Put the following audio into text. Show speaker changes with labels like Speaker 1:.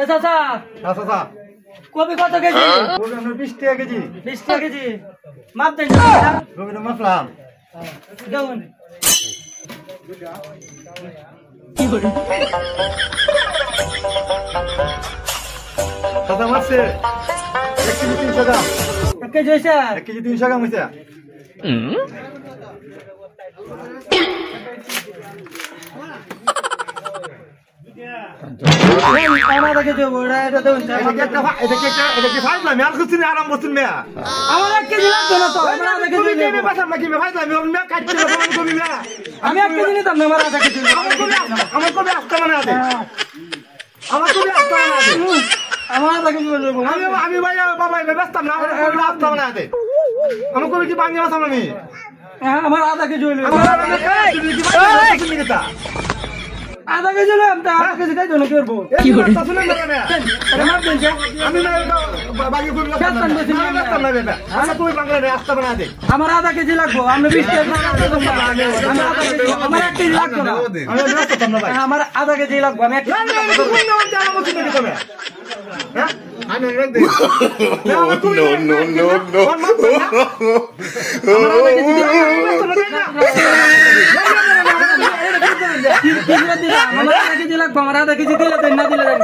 Speaker 1: এ চাচা
Speaker 2: চাচা
Speaker 1: কবি কত কেজি?
Speaker 2: কবি আমরা 20 টাকা কেজি।
Speaker 1: 20 টাকা কেজি। মাপ দেন
Speaker 2: কবি তো মাপলাম।
Speaker 1: দেখুন
Speaker 2: চাচা মারছে 1 কেজি 300 গ্রাম।
Speaker 1: 1 কেজি হয়েছে?
Speaker 2: 1 কেজি 300 গ্রাম হয়েছে।
Speaker 1: আধা কেজি হবো, এটা দেখুন
Speaker 2: এটা কি ফাইজলামি? আর কিছু নেই, আরাম বসুন মেয়া।
Speaker 1: আমার 1 কেজি লাগবে না তো, আমার আধা কেজি
Speaker 2: কবি
Speaker 1: নেবো।
Speaker 2: কেমনে বাসার নাকি মেয়া? ফাইজলামি ওর মেয়া কাটছে না, আমার কবি মেয়া।
Speaker 1: আমি 1 কেজি নিতাম না, আমার আধা কেজি নেবো।
Speaker 2: আমার কবি আসতে মানে আছে। আমার কবি আসতে মানে আছে।
Speaker 1: আমার আধা কেজি নেবো।
Speaker 2: আমি ভাই বাবা ব্যস্তাম না, আমার কবি আসতে মানে আছে। আমার কবি কি বাংলা ভাষা আমি?
Speaker 1: হ্যাঁ, আমার আধা কেজি হইলো। আধা কেজি হইলো, আমি আধা কেজি খাইতো না, কি করবো?
Speaker 2: কি করে শুনেন না মেয়া?
Speaker 1: এটা মাপ দেন যে।
Speaker 2: আমি বাকি কবি ব্যস্তাম না বেটা। আমার কবি বাংলা আসতে মানে আছে।
Speaker 1: আমার আধা কেজি লাগবো, আমি 20 টাকা আমার 1 কেজি লাগবে না।
Speaker 2: আমি ব্যস্তাম না ভাই।
Speaker 1: আমার আধা কেজি লাগবে, আমি 1 কেজি আমার আধা কেজি লাগবে, আমার আধা কেজি দিলে দেন, না দিলে দেন।